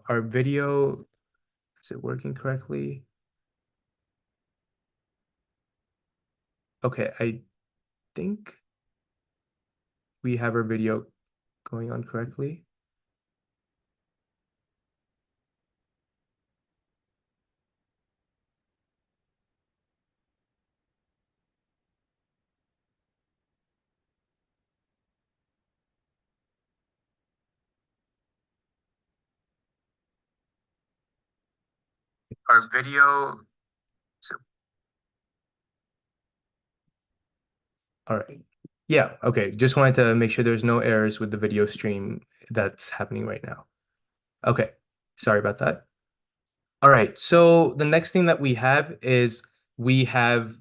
our video, is it working correctly? Okay, I think we have our video going on correctly. Our video. So, all right. Yeah, okay. Just wanted to make sure there's no errors with the video stream that's happening right now. Okay, sorry about that. All right, so the next thing that we have is we have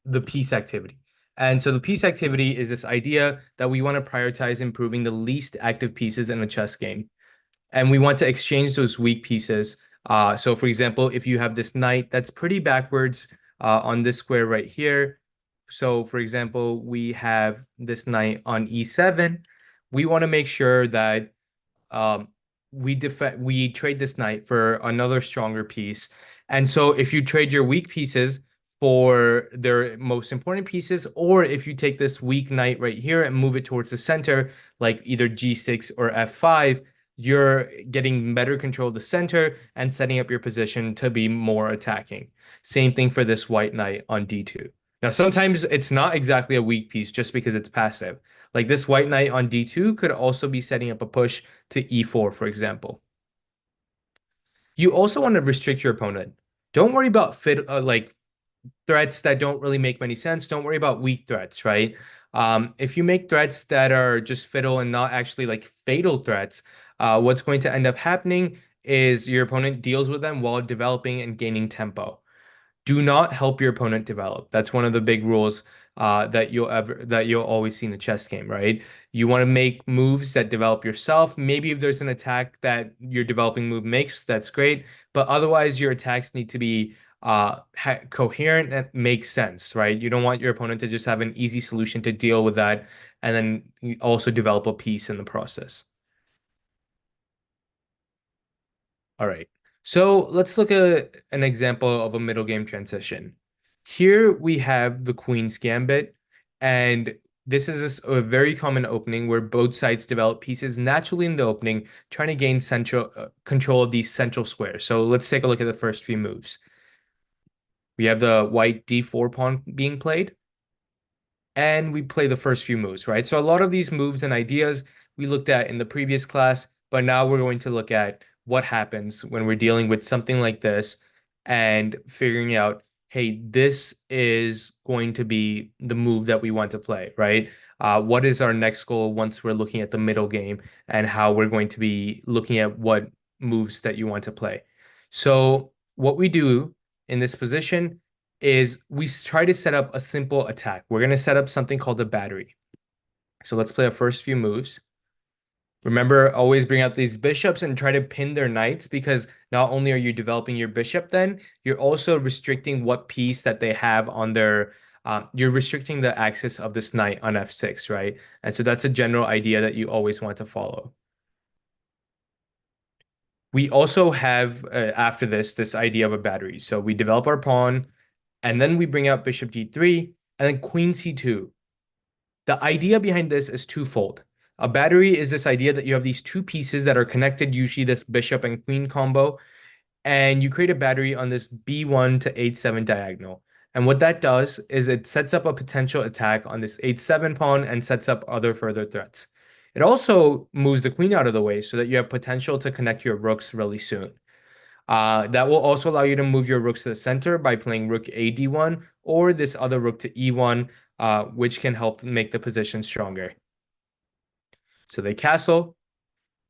the piece activity. And so the piece activity is this idea that we want to prioritize improving the least active pieces in a chess game. And we want to exchange those weak pieces. So for example, if you have this knight that's pretty backwards on this square right here. So for example, we have this knight on e7. We want to make sure that um, we trade this knight for another stronger piece. And so if you trade your weak pieces for their most important pieces, or if you take this weak knight right here and move it towards the center, like either g6 or f5, you're getting better control of the center and setting up your position to be more attacking. Same thing for this white knight on d2. Now, sometimes it's not exactly a weak piece just because it's passive. Like this white knight on d2 could also be setting up a push to e4, for example. You also want to restrict your opponent. Don't worry about like threats that don't really make many sense. Don't worry about weak threats, right? If you make threats that are just fiddle and not actually like fatal threats, what's going to end up happening is your opponent deals with them while developing and gaining tempo. Do not help your opponent develop. That's one of the big rules that you'll always see in a chess game, right? You want to make moves that develop yourself. Maybe if there's an attack that your developing move makes, that's great. But otherwise, your attacks need to be coherent and make sense, right? You don't want your opponent to just have an easy solution to deal with that, and then you also develop a piece in the process. All right. So let's look at an example of a middle game transition. Here we have the Queen's Gambit, and this is a very common opening where both sides develop pieces naturally in the opening, trying to gain central control of these central squares. So let's take a look at the first few moves. We have the white d4 pawn being played, and we play the first few moves, right? So a lot of these moves and ideas we looked at in the previous class, but now we're going to look at what happens when we're dealing with something like this and figuring out, hey, this is going to be the move that we want to play, right? What is our next goal once we're looking at the middle game and how we're going to be looking at what moves that you want to play. So what we do in this position is we try to set up a simple attack. We're going to set up something called a battery. So let's play our first few moves. Remember, always bring out these bishops and try to pin their knights because not only are you developing your bishop, then you're also restricting what piece that they have on their. You're restricting the axis of this knight on f6, right? And so that's a general idea that you always want to follow. We also have after this idea of a battery. So we develop our pawn, and then we bring out bishop d3, and then queen c2. The idea behind this is twofold. A battery is this idea that you have these two pieces that are connected, usually this bishop and queen combo, and you create a battery on this b1 to h7 diagonal. And what that does is it sets up a potential attack on this h7 pawn and sets up other further threats. It also moves the queen out of the way so that you have potential to connect your rooks really soon. That will also allow you to move your rooks to the center by playing rook a d1 or this other rook to e1, which can help make the position stronger. So they castle,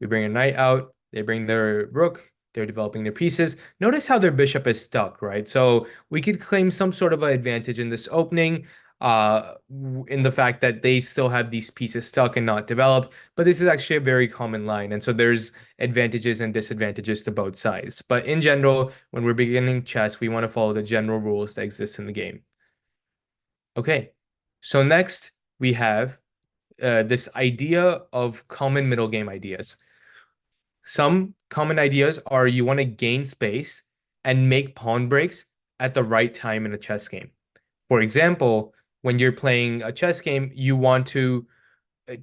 we bring a knight out, they bring their rook, they're developing their pieces. Notice how their bishop is stuck, right? So we could claim some sort of an advantage in this opening, in the fact that they still have these pieces stuck and not developed, but this is actually a very common line. And so there's advantages and disadvantages to both sides. But in general, when we're beginning chess, we want to follow the general rules that exist in the game. Okay, so next we have this idea of common middle game ideas. Some common ideas are you want to gain space and make pawn breaks at the right time in a chess game. For example, when you're playing a chess game, you want to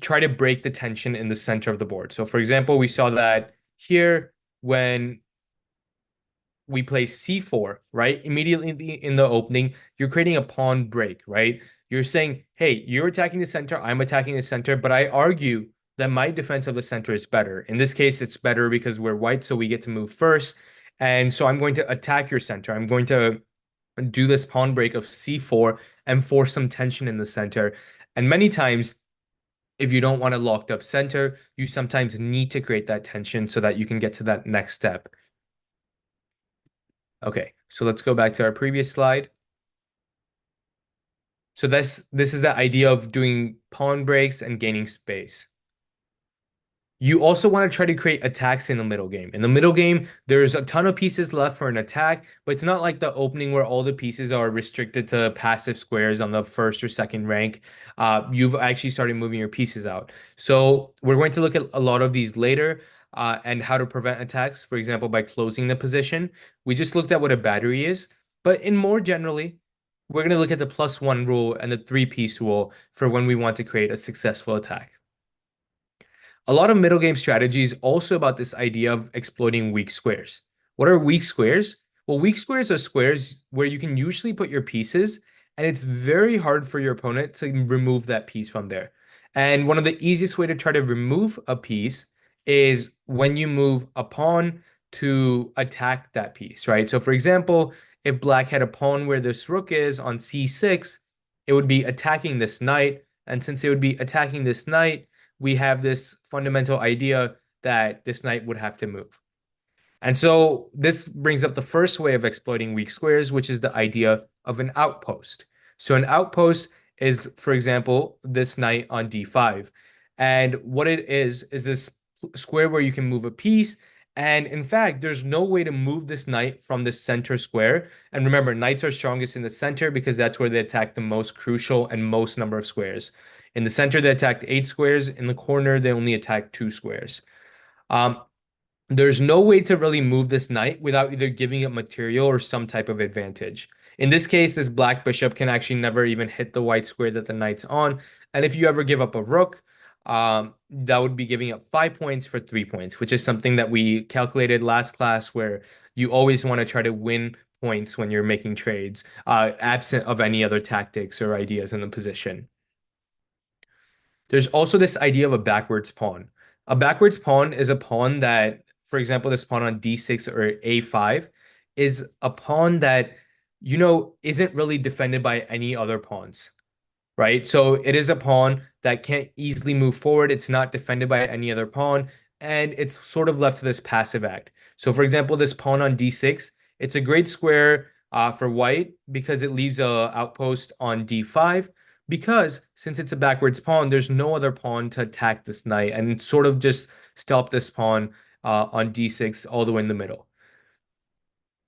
try to break the tension in the center of the board. So, for example, we saw that here when we play c4, right? Immediately in the opening, you're creating a pawn break, right? You're saying, hey, you're attacking the center, I'm attacking the center, but I argue that my defense of the center is better. In this case, it's better because we're white, so we get to move first. And so I'm going to attack your center. I'm going to do this pawn break of c4 and force some tension in the center. And many times, if you don't want a locked up center, you sometimes need to create that tension so that you can get to that next step. Okay, so let's go back to our previous slide. So this is the idea of doing pawn breaks and gaining space. You also want to try to create attacks in the middle game. In the middle game, there's a ton of pieces left for an attack, but it's not like the opening where all the pieces are restricted to passive squares on the first or second rank. You've actually started moving your pieces out. So we're going to look at a lot of these later and how to prevent attacks, for example, by closing the position. We just looked at what a battery is, but in more generally, we're going to look at the +1 rule and the three-piece rule for when we want to create a successful attack. A lot of middle game strategies also about this idea of exploiting weak squares. What are weak squares? Well, weak squares are squares where you can usually put your pieces, and it's very hard for your opponent to remove that piece from there. And one of the easiest way to try to remove a piece is when you move a pawn to attack that piece, right? So for example, if black had a pawn where this rook is on c6, it would be attacking this knight. And since it would be attacking this knight, we have this fundamental idea that this knight would have to move. And so this brings up the first way of exploiting weak squares, which is the idea of an outpost. So an outpost is, for example, this knight on d5. And what it is this square where you can move a piece. And in fact, there's no way to move this knight from the center square. And remember, knights are strongest in the center because that's where they attack the most crucial and most number of squares. In the center, they attacked 8 squares. In the corner, they only attacked 2 squares. Um, there's no way to really move this knight without either giving it material or some type of advantage. In this case, this black bishop can actually never even hit the white square that the knight's on. And if you ever give up a rook, that would be giving up 5 points for 3 points, which is something that we calculated last class where you always want to try to win points when you're making trades, absent of any other tactics or ideas in the position. There's also this idea of a backwards pawn. A backwards pawn is a pawn that, for example, this pawn on d6 or a5 is a pawn that, isn't really defended by any other pawns, right? So it is a pawn that can't easily move forward. It's not defended by any other pawn, and it's sort of left to this passive act. So, for example, this pawn on d6, it's a great square for white because it leaves a outpost on d5. Because since it's a backwards pawn, there's no other pawn to attack this knight and sort of just stop this pawn on d6 all the way in the middle.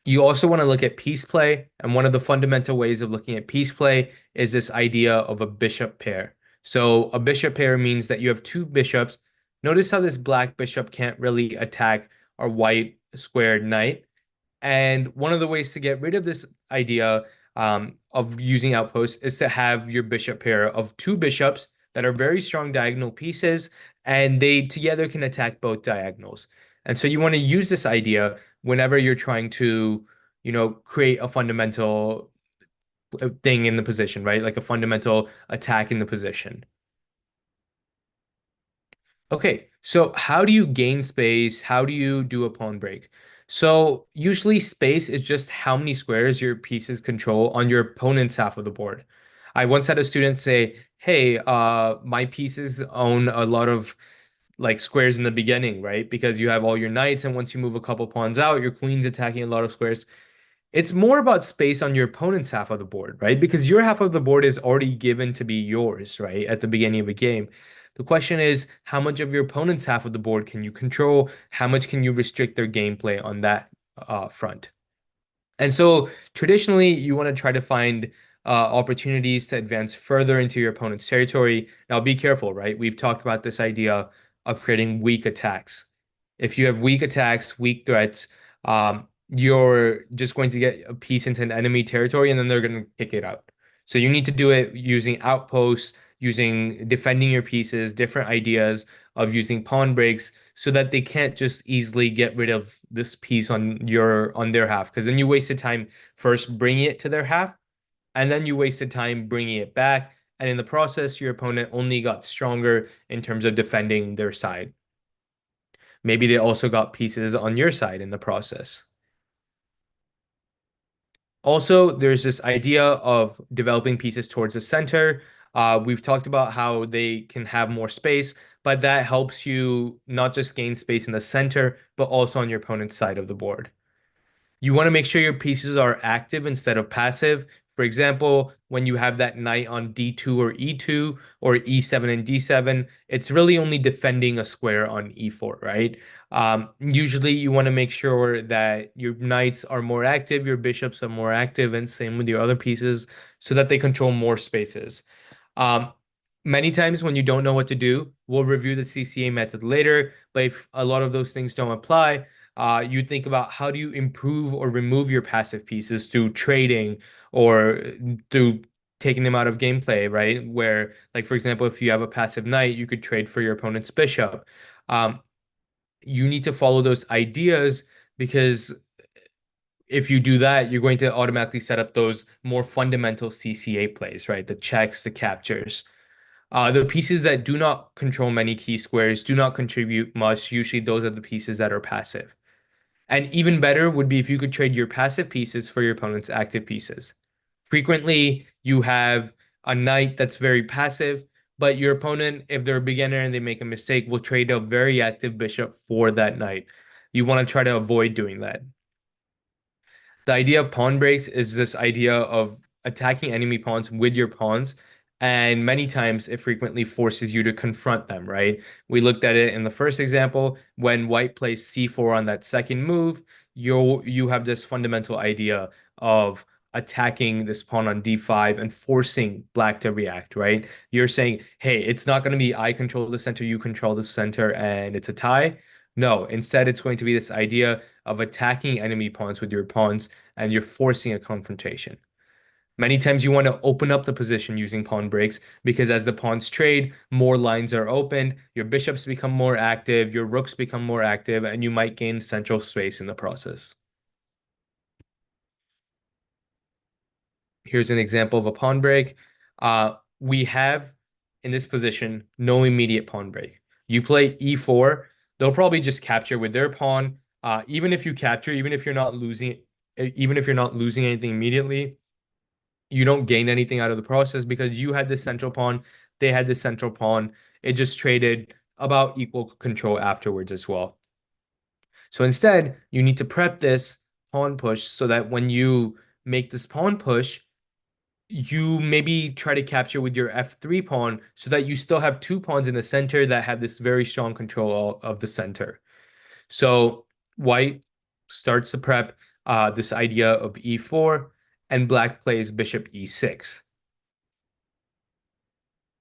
You also want to look at piece play, and one of the fundamental ways of looking at piece play is this idea of a bishop pair. So a bishop pair means that you have two bishops. Notice how this black bishop can't really attack our white squared knight. And one of the ways to get rid of this idea of using outposts is to have your bishop pair of two bishops that are very strong diagonal pieces, and they together can attack both diagonals. And so you want to use this idea whenever you're trying to, create a fundamental thing in the position, right? Like a fundamental attack in the position. Okay, so how do you gain space? How do you do a pawn break? So usually space is just how many squares your pieces control on your opponent's half of the board. I once had a student say, "Hey, my pieces own a lot of like squares in the beginning, right? Because you have all your knights, and once you move a couple pawns out, your queen's attacking a lot of squares." It's more about space on your opponent's half of the board, right? Because your half of the board is already given to be yours, right? At the beginning of a game. The question is, how much of your opponent's half of the board can you control? How much can you restrict their gameplay on that front? And so traditionally, you want to try to find opportunities to advance further into your opponent's territory. Now, be careful, right? We've talked about this idea of creating weak attacks. If you have weak attacks, weak threats, you're just going to get a piece into an enemy territory and then they're going to kick it out. So you need to do it using outposts, using defending your pieces, different ideas of using pawn breaks so that they can't just easily get rid of this piece on their half because then you wasted time first bringing it to their half and then you wasted time bringing it back and in the process your opponent only got stronger in terms of defending their side. Maybe they also got pieces on your side in the process. Also, there's this idea of developing pieces towards the center. We've talked about how they can have more space, but that helps you not just gain space in the center, but also on your opponent's side of the board. You want to make sure your pieces are active instead of passive. For example, when you have that knight on d2 or e2 or e7 and d7, it's really only defending a square on e4, right? Usually you want to make sure that your knights are more active, your bishops are more active, and same with your other pieces so that they control more spaces. Um, Many times when you don't know what to do, we'll review the CCA method later, but if a lot of those things don't apply, you think about how do you improve or remove your passive pieces through trading or through taking them out of gameplay, right? Where, like, for example, if you have a passive knight, you could trade for your opponent's bishop. Um, you need to follow those ideas because if you do that, you're going to automatically set up those more fundamental CCA plays, right? The checks, the captures. The pieces that do not control many key squares do not contribute much. Usually, those are the pieces that are passive. And even better would be if you could trade your passive pieces for your opponent's active pieces. Frequently, you have a knight that's very passive, but your opponent, if they're a beginner and they make a mistake, will trade a very active bishop for that knight. You want to try to avoid doing that. The idea of pawn breaks is this idea of attacking enemy pawns with your pawns. And many times it frequently forces you to confront them, right? We looked at it in the first example. When white plays c4 on that second move, you have this fundamental idea of attacking this pawn on d5 and forcing black to react, right? You're saying, hey, it's not going to be I control the center, you control the center, and it's a tie. No, instead, it's going to be this idea of attacking enemy pawns with your pawns and you're forcing a confrontation. Many times you want to open up the position using pawn breaks because as the pawns trade, more lines are opened, your bishops become more active, your rooks become more active, and you might gain central space in the process. Here's an example of a pawn break. We have in this position no immediate pawn break. You play e4, they'll probably just capture with their pawn. Even if you capture, even if you're not losing anything immediately, you don't gain anything out of the process because you had this central pawn, they had this central pawn. It just traded about equal control afterwards as well. So instead, you need to prep this pawn push so that when you make this pawn push, you maybe try to capture with your f3 pawn so that you still have two pawns in the center that have this very strong control of the center. So white starts to prep this idea of e4 and black plays bishop e6.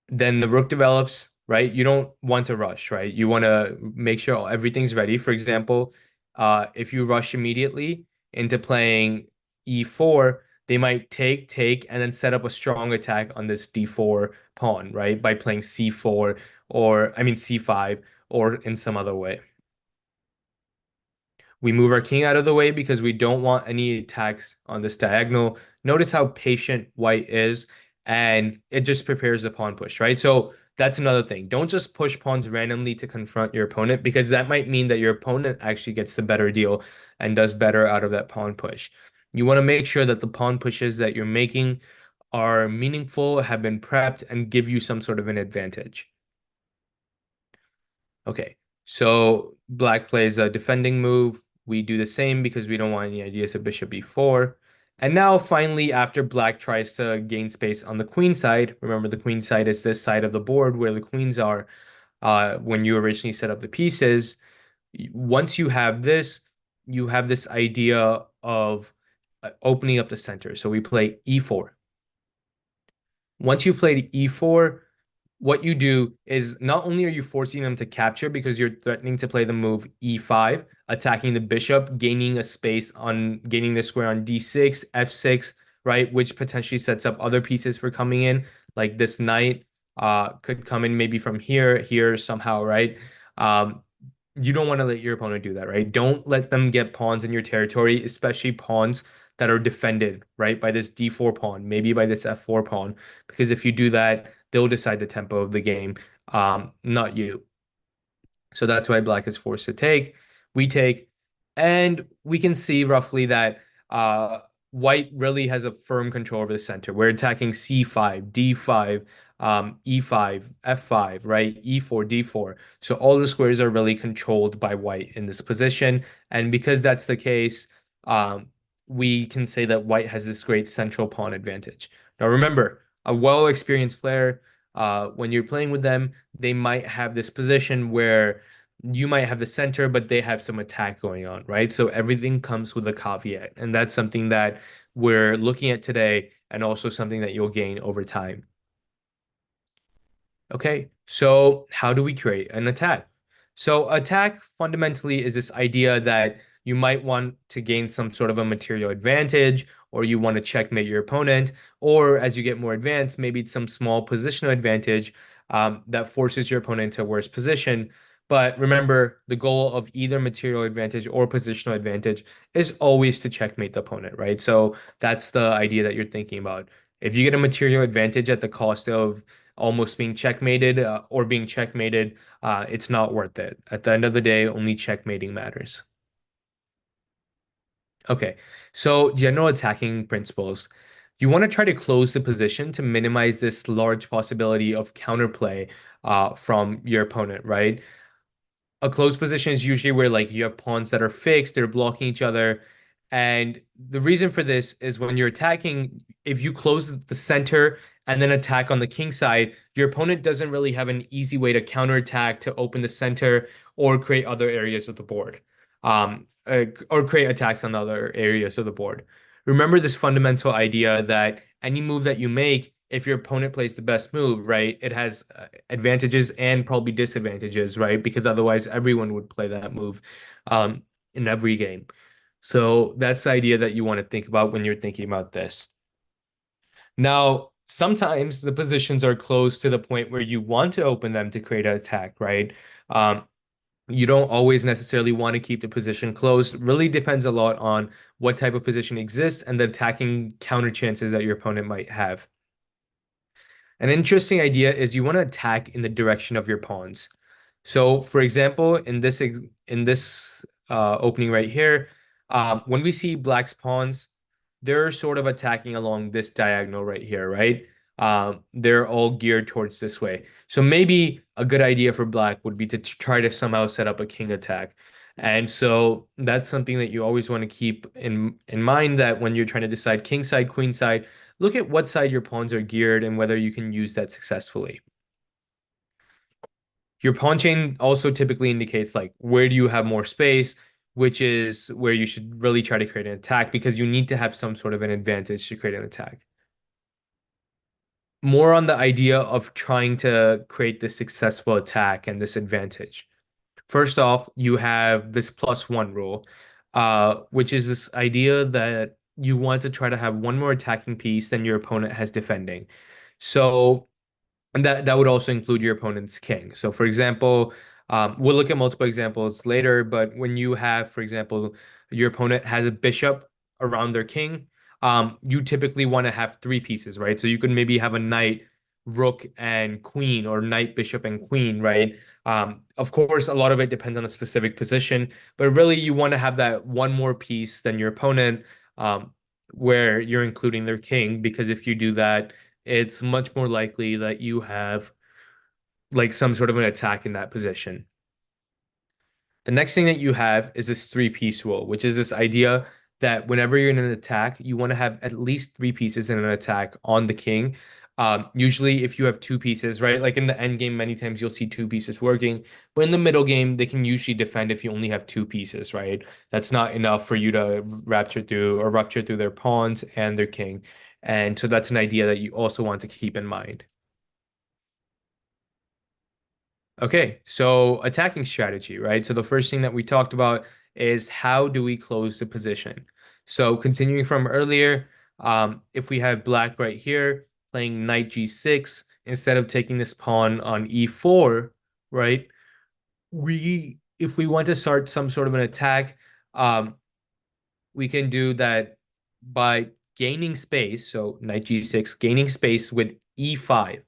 Then the rook develops, right? You don't want to rush, right? You want to make sure everything's ready. For example, if you rush immediately into playing e4, they might take, and then set up a strong attack on this d4 pawn, right? By playing c4 or, I mean, c5 or in some other way. We move our king out of the way because we don't want any attacks on this diagonal. Notice how patient white is, and it just prepares the pawn push, right? So that's another thing. Don't just push pawns randomly to confront your opponent because that might mean that your opponent actually gets the better deal and does better out of that pawn push. You want to make sure that the pawn pushes that you're making are meaningful, have been prepped, and give you some sort of an advantage. Okay, so black plays a defending move. We do the same because we don't want any ideas of bishop e4. And now finally, after black tries to gain space on the queen side, remember the queen side is this side of the board where the queens are when you originally set up the pieces. Once you have this idea of opening up the center. So we play e4. Once you played e4, what you do is not only are you forcing them to capture because you're threatening to play the move e5, attacking the bishop, gaining a space on gaining the square on d6, f6, right? Which potentially sets up other pieces for coming in, like this knight could come in maybe from here somehow, right? Um, you don't want to let your opponent do that, right? Don't let them get pawns in your territory, especially pawns that are defended, right? By this d4 pawn, maybe by this f4 pawn, because if you do that, they'll decide the tempo of the game, not you. So that's why black is forced to take. We take, and we can see roughly that white really has a firm control over the center. We're attacking c5, d5, e5, f5, right? e4, d4. So all the squares are really controlled by white in this position. And because that's the case, um, we can say that white has this great central pawn advantage. Now remember, a well-experienced player, when you're playing with them, they might have this position where you might have the center, but they have some attack going on, right? So everything comes with a caveat. And that's something that we're looking at today and also something that you'll gain over time. Okay, so how do we create an attack? So attack fundamentally is this idea that you might want to gain some sort of a material advantage, or you want to checkmate your opponent, or as you get more advanced, maybe it's some small positional advantage that forces your opponent into a worse position. But remember, the goal of either material advantage or positional advantage is always to checkmate the opponent, right? So that's the idea that you're thinking about. If you get a material advantage at the cost of almost being checkmated or being checkmated, it's not worth it. At the end of the day, only checkmating matters. Okay, so general attacking principles. You want to try to close the position to minimize this large possibility of counterplay from your opponent, right? A closed position is usually where like you have pawns that are fixed, they're blocking each other. And the reason for this is when you're attacking, if you close the center and then attack on the king side, your opponent doesn't really have an easy way to counterattack to open the center or create other areas of the board. Or create attacks on other areas of the board. Remember this fundamental idea that any move that you make, if your opponent plays the best move, right, it has advantages and probably disadvantages, right? Because otherwise everyone would play that move um, in every game. So that's the idea that you want to think about when you're thinking about this. Now, sometimes the positions are close to the point where you want to open them to create an attack, right? Um, you don't always necessarily want to keep the position closed. It really depends a lot on what type of position exists and the attacking counter chances that your opponent might have. An interesting idea is you want to attack in the direction of your pawns. So, for example, in this opening right here, when we see black's pawns, they're sort of attacking along this diagonal right here, right? They're all geared towards this way. So maybe a good idea for black would be to try to somehow set up a king attack. And so that's something that you always want to keep in mind that when you're trying to decide king side, queen side, look at what side your pawns are geared and whether you can use that successfully. Your pawn chain also typically indicates like where do you have more space, which is where you should really try to create an attack because you need to have some sort of an advantage to create an attack. More on the idea of trying to create this successful attack and this advantage. First off, you have this +1 rule, which is this idea that you want to try to have one more attacking piece than your opponent has defending. So and that would also include your opponent's king. So, for example, we'll look at multiple examples later, but when you have, for example, your opponent has a bishop around their king, you typically want to have three pieces, right? So you could maybe have a knight, rook, and queen, or knight, bishop, and queen, right? Of course, a lot of it depends on a specific position, but really you want to have that one more piece than your opponent, where you're including their king, because if you do that, it's much more likely that you have like some sort of an attack in that position. The next thing that you have is this three-piece rule, which is this idea that whenever you're in an attack, you want to have at least three pieces in an attack on the king. Usually, if you have two pieces, right? Like in the end game, many times you'll see two pieces working, but in the middle game, they can usually defend if you only have two pieces, right? That's not enough for you to rupture through their pawns and their king. And so that's an idea that you also want to keep in mind. Okay, so attacking strategy, right? So the first thing that we talked about is how do we close the position? So continuing from earlier, if we have black right here playing knight g6, instead of taking this pawn on e4, right? If we want to start some sort of an attack, um, we can do that by gaining space. So knight g6, gaining space with e5.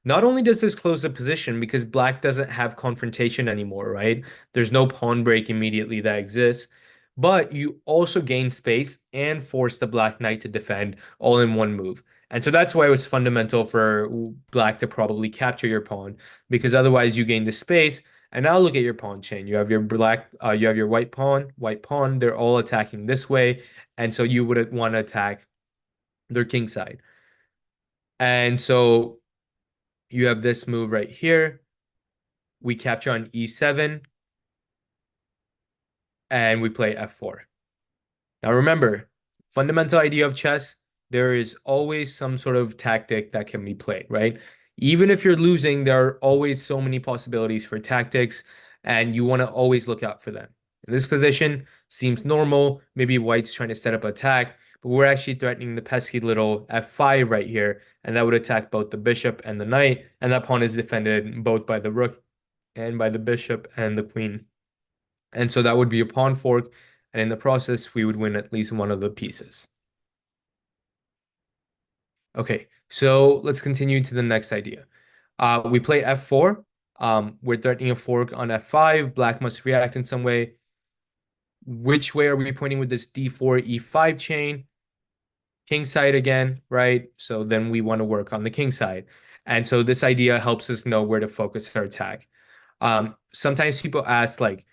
Not only does this close the position because black doesn't have confrontation anymore, right? There's no pawn break immediately that exists, but you also gain space and force the black knight to defend all in one move. And so that's why it was fundamental for black to probably capture your pawn because otherwise you gain the space. And now look at your pawn chain. You have your you have your white pawn. They're all attacking this way, and so you would want to attack their king side. And so you have this move right here. We capture on e7 and we play f4. Now remember, fundamental idea of chess, there is always some sort of tactic that can be played, right? Even if you're losing, there are always so many possibilities for tactics, and you want to always look out for them. In this position, seems normal. Maybe white's trying to set up attack, but we're actually threatening the pesky little f5 right here, and that would attack both the bishop and the knight, and that pawn is defended both by the rook and by the bishop and the queen. And so that would be a pawn fork, and in the process, we would win at least one of the pieces. Okay, so let's continue to the next idea. We play f4. We're threatening a fork on f5. Black must react in some way. Which way are we pointing with this d4, e5 chain? King side again, right? So then we want to work on the king side. And so this idea helps us know where to focus our attack. Sometimes people ask, like,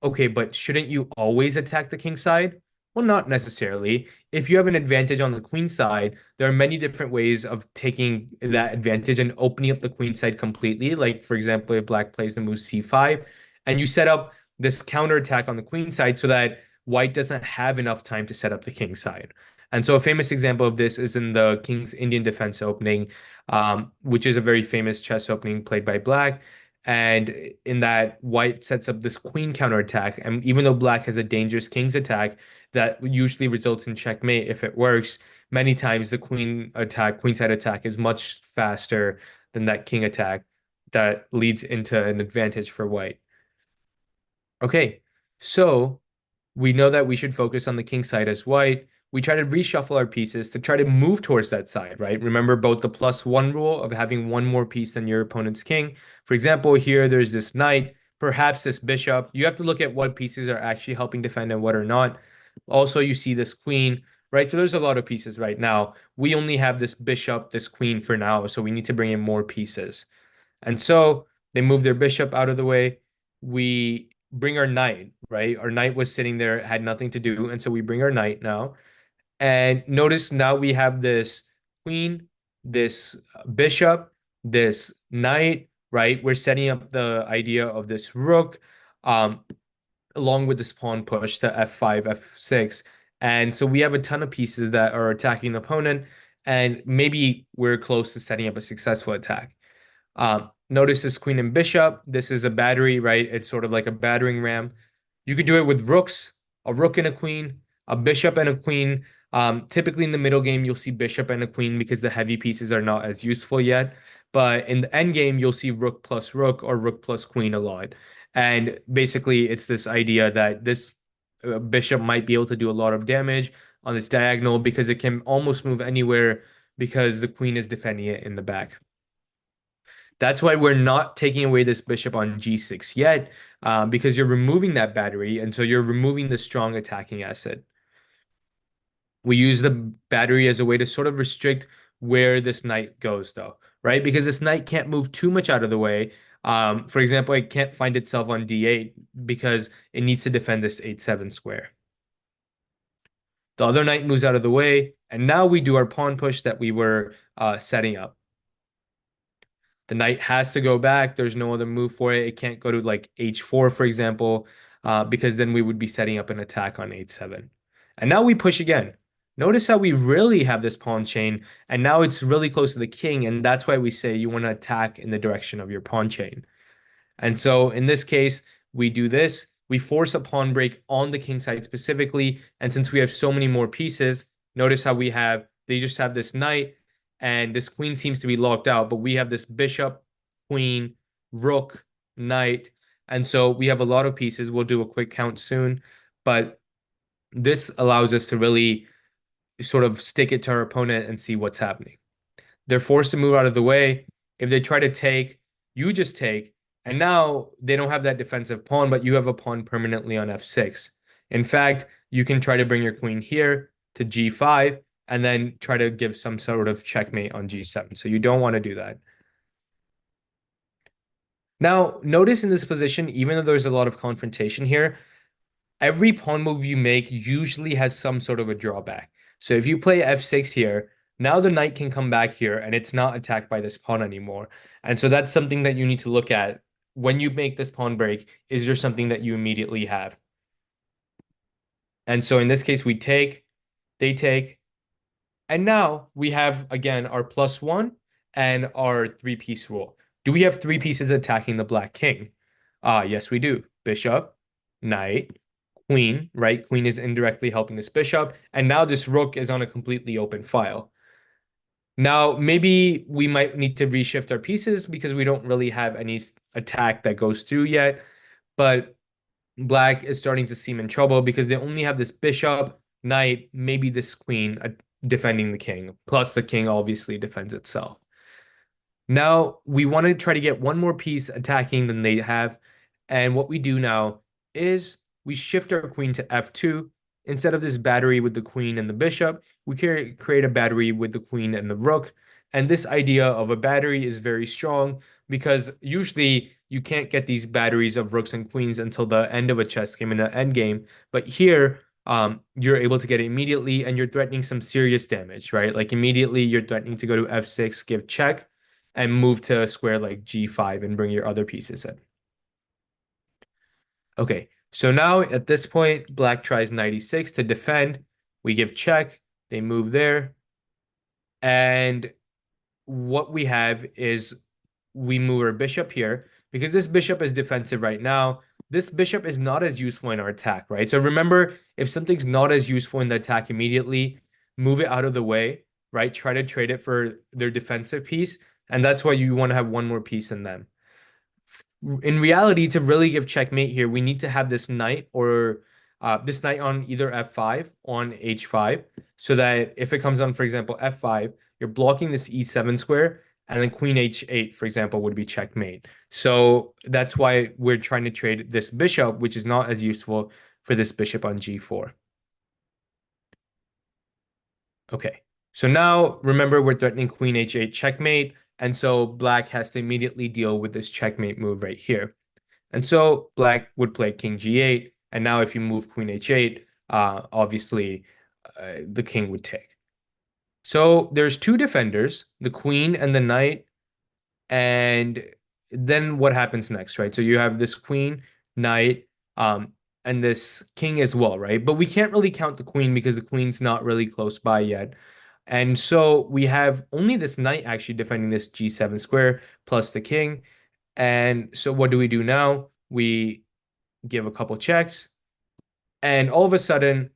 okay, but shouldn't you always attack the king side? Well, not necessarily. If you have an advantage on the queen side, there are many different ways of taking that advantage and opening up the queen side completely. Like, for example, if black plays the move c5, and you set up this counter attack on the queen side so that white doesn't have enough time to set up the king side. And so a famous example of this is in the King's Indian Defense opening, which is a very famous chess opening played by black. And in that, white sets up this queen counterattack. And even though black has a dangerous king's attack that usually results in checkmate if it works, many times the queenside attack is much faster than that king attack that leads into an advantage for white. Okay, so we know that we should focus on the king side as white. We try to reshuffle our pieces to try to move towards that side, right? Remember both the +1 rule of having one more piece than your opponent's king. For example, here there's this knight, perhaps this bishop. You have to look at what pieces are actually helping defend and what are not. Also, you see this queen, right? So there's a lot of pieces right now. We only have this bishop, this queen for now, so we need to bring in more pieces. And so they move their bishop out of the way. We bring our knight, right? Our knight was sitting there, had nothing to do. And so we bring our knight now. And notice now we have this queen, this bishop, this knight, right? We're setting up the idea of this rook, um, along with this pawn push to f5, f6. And so we have a ton of pieces that are attacking the opponent. And maybe we're close to setting up a successful attack. Notice this queen and bishop. This is a battery, right? It's sort of like a battering ram. You could do it with rooks, a rook and a queen, a bishop and a queen. Typically in the middle game, you'll see bishop and a queen because the heavy pieces are not as useful yet. But in the end game, you'll see rook plus rook or rook plus queen a lot. And basically, it's this idea that this bishop might be able to do a lot of damage on this diagonal because it can almost move anywhere because the queen is defending it in the back. That's why we're not taking away this bishop on g6 yet, because you're removing that battery, and so you're removing the strong attacking asset. We use the battery as a way to sort of restrict where this knight goes, though, right? Because this knight can't move too much out of the way. For example, it can't find itself on d8 because it needs to defend this 8-7 square. The other knight moves out of the way, and now we do our pawn push that we were setting up. The knight has to go back. There's no other move for it. It can't go to like h4, for example, because then we would be setting up an attack on 8-7. And now we push again. Notice how we really have this pawn chain, and now it's really close to the king, and that's why we say you want to attack in the direction of your pawn chain. And so in this case, we do this. We force a pawn break on the king side specifically. And since we have so many more pieces, notice how they just have this knight and this queen seems to be locked out, but we have this bishop, queen, rook, knight. And so we have a lot of pieces. We'll do a quick count soon, but this allows us to really sort of stick it to our opponent and see what's happening. They're forced to move out of the way. If they try to take, you just take. And now they don't have that defensive pawn, but you have a pawn permanently on f6. In fact, you can try to bring your queen here to g5 and then try to give some sort of checkmate on g7. So you don't want to do that. Now, notice in this position, even though there's a lot of confrontation here, every pawn move you make usually has some sort of a drawback. So if you play f6 here, now the knight can come back here and it's not attacked by this pawn anymore. And so that's something that you need to look at when you make this pawn break. Is there something that you immediately have? And so in this case, we take, they take, and now we have, again, our +1 and our three-piece rule. Do we have three pieces attacking the black king? Yes, we do. Bishop, knight, queen, right? Queen is indirectly helping this bishop. And now this rook is on a completely open file. Now, maybe we might need to reshift our pieces because we don't really have any attack that goes through yet. But black is starting to seem in trouble because they only have this bishop, knight, maybe this queen defending the king. Plus, the king obviously defends itself. Now, we want to try to get one more piece attacking than they have. And what we do now is we shift our queen to f2. Instead of this battery with the queen and the bishop, we create a battery with the queen and the rook. And this idea of a battery is very strong because usually you can't get these batteries of rooks and queens until the end of a chess game in the end game. But here, you're able to get it immediately and you're threatening some serious damage, right? Like immediately you're threatening to go to f6, give check, and move to a square like g5 and bring your other pieces in. Okay, so now at this point, black tries knight e6 to defend. We give check, they move there. And what we have is we move our bishop here because this bishop is defensive right now. This bishop is not as useful in our attack, right? So remember, if something's not as useful in the attack immediately, move it out of the way, right? Try to trade it for their defensive piece. And that's why you want to have one more piece in them. In reality, to really give checkmate here, we need to have this knight or this knight on either f5 on h5 so that if it comes on, for example, f5, you're blocking this e7 square and then queen h8, for example, would be checkmate. So that's why we're trying to trade this bishop, which is not as useful for this bishop on g4. Okay, so now remember we're threatening queen h8 checkmate. And so black has to immediately deal with this checkmate move right here. And so black would play king g8. And now if you move queen h8, obviously the king would take. So there's two defenders, the queen and the knight. And then what happens next, right? So you have this queen, knight, and this king as well, right? But we can't really count the queen because the queen's not really close by yet. And so we have only this knight actually defending this g7 square plus the king. And so what do we do now? We give a couple checks. And all of a sudden,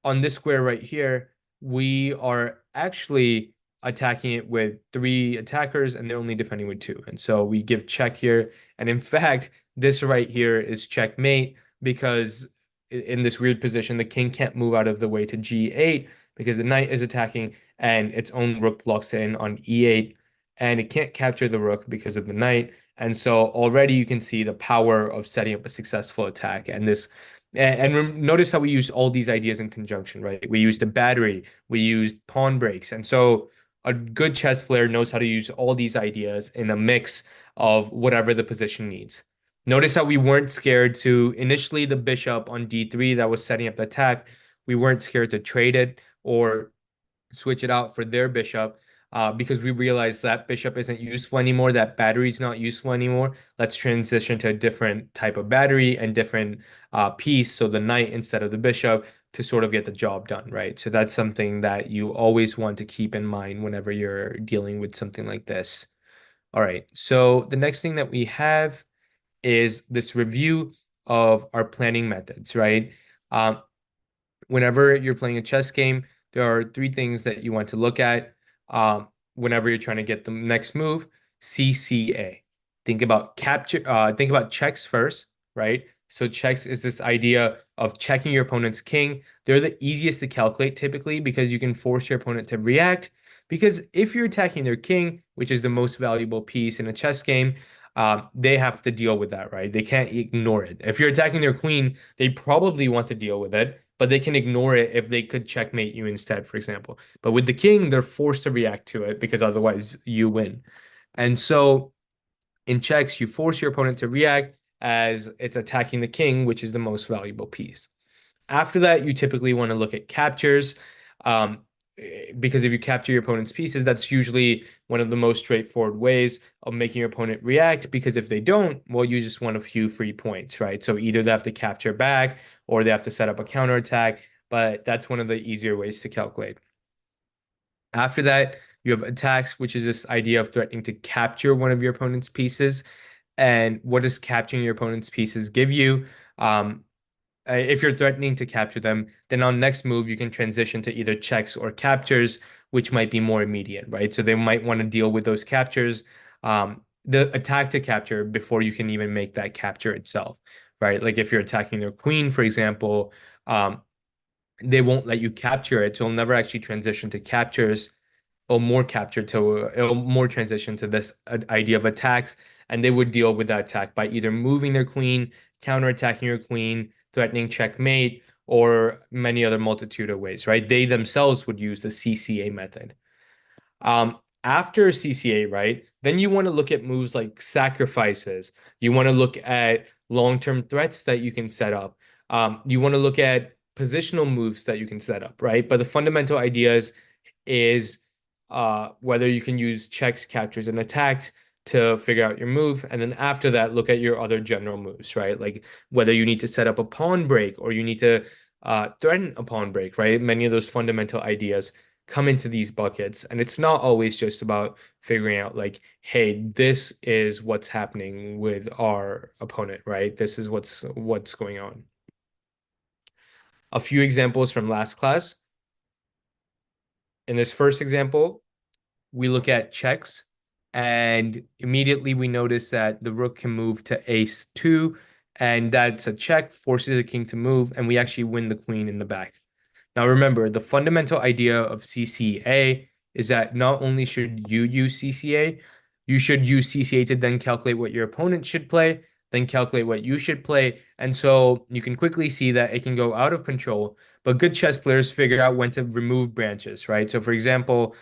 on this square right here, we are actually attacking it with three attackers and they're only defending with two. And so we give check here. And in fact, this right here is checkmate because in this weird position, the king can't move out of the way to g8 because the knight is attacking and its own rook blocks in on e8 and it can't capture the rook because of the knight. And so already you can see the power of setting up a successful attack. And this notice how we used all these ideas in conjunction, right? We used a battery, we used pawn breaks. And so a good chess player knows how to use all these ideas in a mix of whatever the position needs. Notice how we weren't scared to initially the bishop on d3 that was setting up the attack. We weren't scared to trade it or switch it out for their bishop because we realized that bishop isn't useful anymore, that battery is not useful anymore. Let's transition to a different type of battery and different piece, so the knight instead of the bishop, to sort of get the job done, right? So that's something that you always want to keep in mind whenever you're dealing with something like this. All right, so the next thing that we have is this review of our planning methods, right? Um, Whenever you're playing a chess game, there are three things that you want to look at. Whenever you're trying to get the next move, CCA. Think about checks first, right? So checks is this idea of checking your opponent's king. They're the easiest to calculate typically because you can force your opponent to react. Because if you're attacking their king, which is the most valuable piece in a chess game, they have to deal with that, right? They can't ignore it. If you're attacking their queen, they probably want to deal with it, but they can ignore it if they could checkmate you instead, for example. But with the king, they're forced to react to it because otherwise you win. And so in checks, you force your opponent to react as it's attacking the king, which is the most valuable piece. After that, you typically want to look at captures. Um, because if you capture your opponent's pieces, that's usually one of the most straightforward ways of making your opponent react. Because if they don't, well, you just want a few free points, right? So either they have to capture back or they have to set up a counterattack, but that's one of the easier ways to calculate. After that, you have attacks, which is this idea of threatening to capture one of your opponent's pieces. And what does capturing your opponent's pieces give you? Um, if you're threatening to capture them, then on next move, you can transition to either checks or captures, which might be more immediate, right? So they might want to deal with those captures, the attack to capture before you can even make that capture itself, right? Like if you're attacking their queen, for example, they won't let you capture it. So it'll never actually transition to captures or more capture to it'll more transition to this idea of attacks, and they would deal with that attack by either moving their queen, counterattacking your queen, threatening checkmate, or many other multitude of ways, right? They themselves would use the CCA method. After CCA, right, then you want to look at moves like sacrifices. You want to look at long-term threats that you can set up. You want to look at positional moves that you can set up, right? But the fundamental ideas is whether you can use checks, captures, and attacks to figure out your move. And then after that, look at your other general moves, right? Like whether you need to set up a pawn break or you need to threaten a pawn break, right? Many of those fundamental ideas come into these buckets. And it's not always just about figuring out like, hey, this is what's happening with our opponent, right? This is what's going on. A few examples from last class. In this first example, we look at checks, and immediately we notice that the rook can move to ace 2, and that's a check, forces the king to move, and we actually win the queen in the back. Now remember, the fundamental idea of CCA is that not only should you use CCA, you should use CCA to then calculate what your opponent should play, then calculate what you should play. And so you can quickly see that it can go out of control, but good chess players figure out when to remove branches, right? So for example,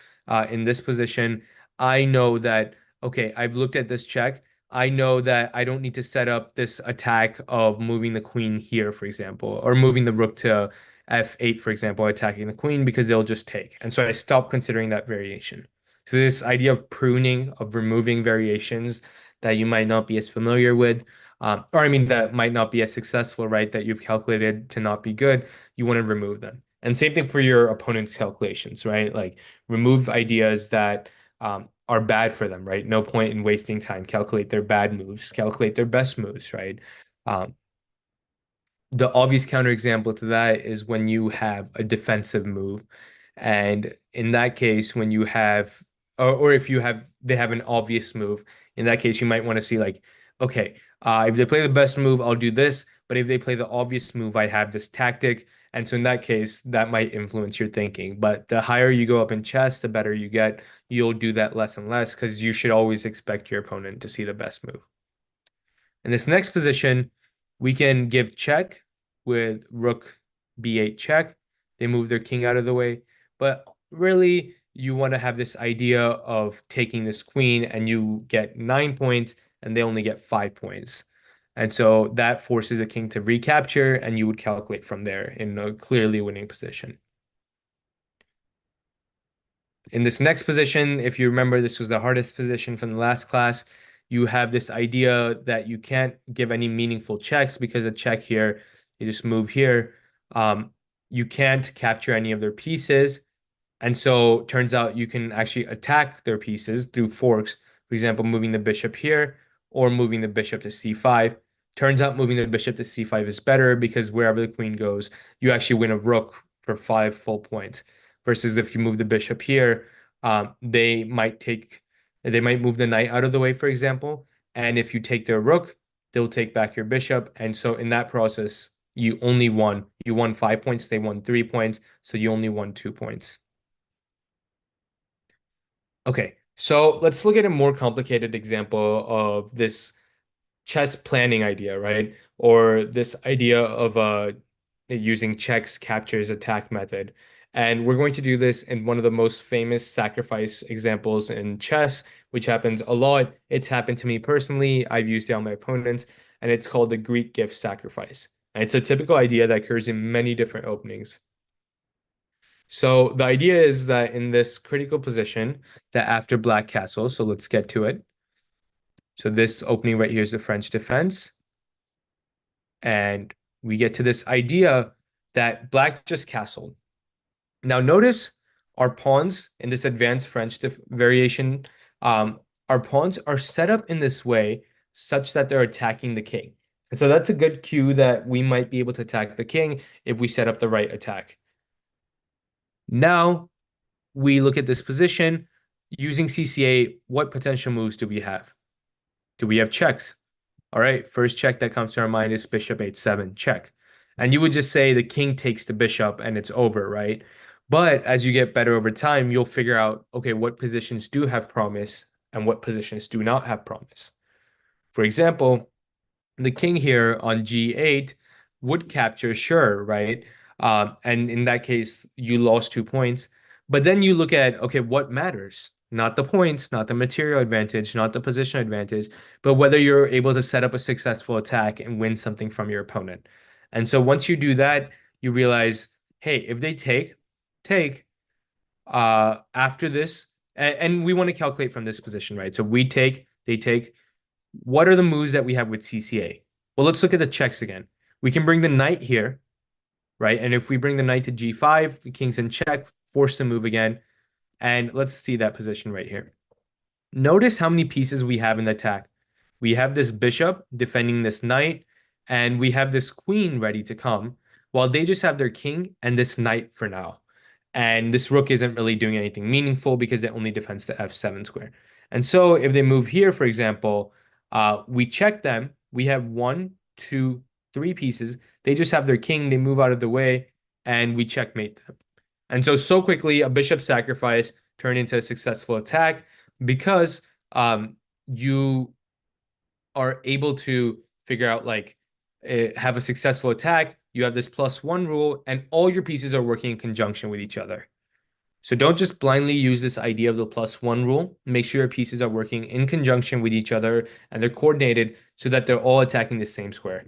in this position, I know that, okay, I've looked at this check. I know that I don't need to set up this attack of moving the queen here, for example, or moving the rook to f8, for example, attacking the queen because they'll just take. And so I stopped considering that variation. So this idea of pruning, of removing variations that you might not be as familiar with, or I mean that might not be as successful, right? That you've calculated to not be good, you want to remove them. And same thing for your opponent's calculations, right? Like remove ideas that are bad for them, right? No point in wasting time. Calculate their bad moves, calculate their best moves, right? Um, the obvious counterexample to that is when you have a defensive move. And in that case, when you have, or if you have, they have an obvious move, in that case, you might want to see like, okay, if they play the best move, I'll do this. But if they play the obvious move, I have this tactic. And so in that case, that might influence your thinking. But the higher you go up in chess, the better you get. You'll do that less and less because you should always expect your opponent to see the best move. In this next position, we can give check with rook b8 check. They move their king out of the way. But really, you want to have this idea of taking this queen and you get 9 points and they only get 5 points. And so that forces a king to recapture and you would calculate from there in a clearly winning position. In this next position, if you remember, this was the hardest position from the last class. You have this idea that you can't give any meaningful checks because a check here, you just move here. You can't capture any of their pieces. And so turns out you can actually attack their pieces through forks. For example, moving the bishop here or moving the bishop to c5. Turns out moving the bishop to c5 is better because wherever the queen goes, you actually win a rook for 5 full points. Versus if you move the bishop here, they might move the knight out of the way, for example. And if you take their rook, they'll take back your bishop. And so in that process, you won 5 points, they won 3 points, so you only won 2 points. Okay, so let's look at a more complicated example of this chess planning idea, right? Or this idea of using checks, captures, attack method. And we're going to do this in one of the most famous sacrifice examples in chess, which happens a lot. It's happened to me personally. I've used it on my opponents, and it's called the Greek gift sacrifice. And it's a typical idea that occurs in many different openings. So the idea is that in this critical position, that after black castle, so let's get to it. So this opening right here is the French defense. And we get to this idea that black just castled. Now notice our pawns in this advanced French variation, our pawns are set up in this way such that they're attacking the king. And so that's a good cue that we might be able to attack the king if we set up the right attack. Now we look at this position. Using CCA, what potential moves do we have? Do we have checks? All right, first check that comes to our mind is bishop h7, check. And you would just say the king takes the bishop and it's over, right? But as you get better over time, you'll figure out, okay, what positions do have promise and what positions do not have promise. For example, the king here on g8 would capture, sure, right? And in that case, you lost 2 points. But then you look at, okay, what matters? Not the points, not the material advantage, not the position advantage, but whether you're able to set up a successful attack and win something from your opponent. And so once you do that, you realize, hey, if they take, after this, and we want to calculate from this position, right? So we take, they take. What are the moves that we have with CCA? Well, let's look at the checks again. We can bring the knight here, right? And if we bring the knight to g5, the king's in check, forced to move again. And let's see that position right here. Notice how many pieces we have in the attack. We have this bishop defending this knight, and we have this queen ready to come, while they just have their king and this knight for now. And this rook isn't really doing anything meaningful because it only defends the f7 square. And so if they move here, for example, we check them. We have 1, 2, 3 pieces. They just have their king. They move out of the way, and we checkmate them. And so quickly, a bishop sacrifice turned into a successful attack because you are able to figure out have a successful attack. You have this +1 rule, and all your pieces are working in conjunction with each other. So don't just blindly use this idea of the +1 rule. Make sure your pieces are working in conjunction with each other and they're coordinated so that they're all attacking the same square.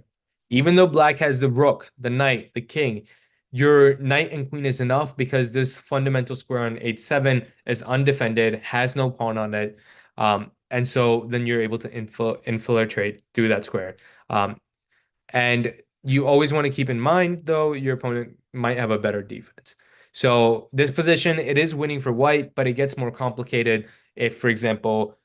Even though black has the rook, the knight, the king, your knight and queen is enough because this fundamental square on h7 is undefended, has no pawn on it. And so then you're able to infiltrate through that square. And you always want to keep in mind, though, your opponent might have a better defense. So this position, it is winning for white, but it gets more complicated if, for example,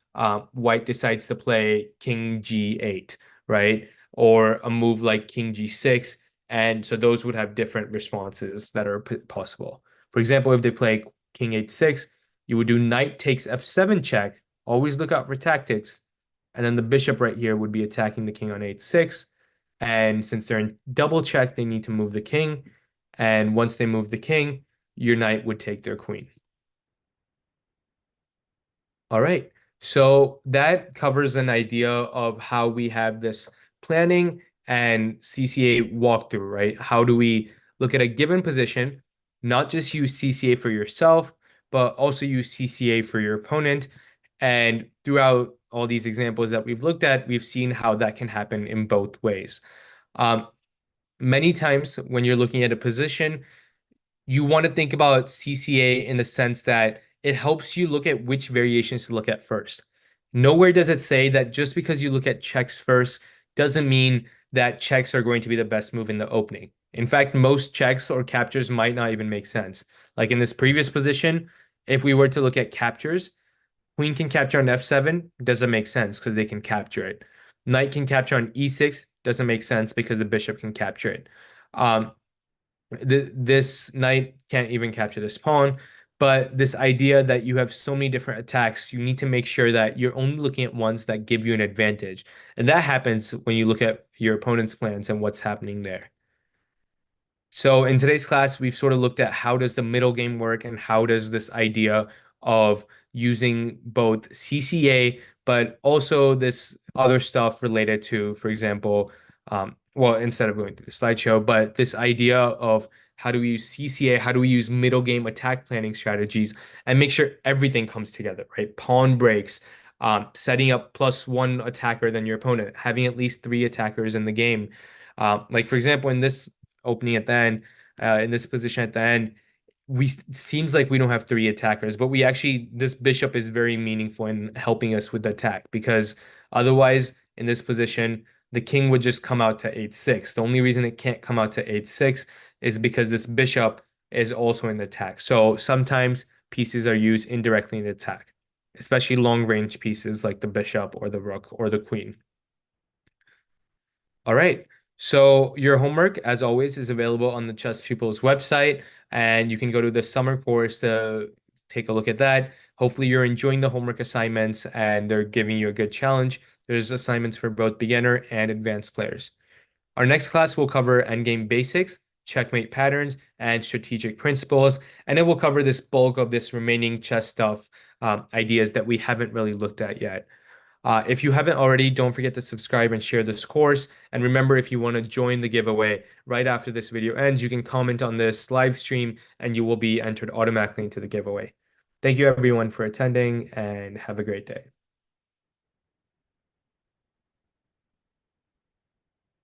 white decides to play king g8, right? Or a move like king g6. And so those would have different responses that are possible. For example, if they play king h6, you would do knight takes f7 check. Always look out for tactics. And then the bishop right here would be attacking the king on h6. And since they're in double check, they need to move the king. And once they move the king, your knight would take their queen. All right. So that covers an idea of how we have this planning and CCA walkthrough, right? How do we look at a given position, not just use CCA for yourself, but also use CCA for your opponent. And throughout all these examples that we've looked at, we've seen how that can happen in both ways. Many times when you're looking at a position, you want to think about CCA in the sense that it helps you look at which variations to look at first. Nowhere does it say that just because you look at checks first doesn't mean that checks are going to be the best move in the opening. In fact, most checks or captures might not even make sense. Like in this previous position, if we were to look at captures, Queen can capture on f7, doesn't make sense because they can capture it. Knight can capture on e6, doesn't make sense because the bishop can capture it. Um, this knight can't even capture this pawn. But this idea that you have so many different attacks, you need to make sure that you're only looking at ones that give you an advantage. And that happens when you look at your opponent's plans and what's happening there. So in today's class, we've sort of looked at how does the middle game work and how does this idea of using both CCA, but also this other stuff related to, for example, well, instead of going through the slideshow, but this idea of how do we use CCA, how do we use middle game attack planning strategies and make sure everything comes together, right? Pawn breaks, setting up plus one attacker than your opponent, having at least three attackers in the game. Like for example, in this opening at the end, in this position at the end, we seems like we don't have three attackers, but we actually this bishop is very meaningful in helping us with the attack because otherwise in this position the king would just come out to 8-6. The only reason it can't come out to 8-6 is because this bishop is also in the attack. So sometimes pieces are used indirectly in the attack, especially long range pieces like the bishop or the rook or the queen. All right. So your homework, as always, is available on the Chess Pupils website, and you can go to the summer course to take a look at that. Hopefully, you're enjoying the homework assignments and they're giving you a good challenge. There's assignments for both beginner and advanced players. Our next class will cover endgame basics, checkmate patterns, and strategic principles, and it will cover this bulk of this remaining chess stuff, ideas that we haven't really looked at yet. If you haven't already, don't forget to subscribe and share this course. And remember, if you want to join the giveaway right after this video ends, you can comment on this live stream and you will be entered automatically into the giveaway. Thank you everyone for attending and have a great day.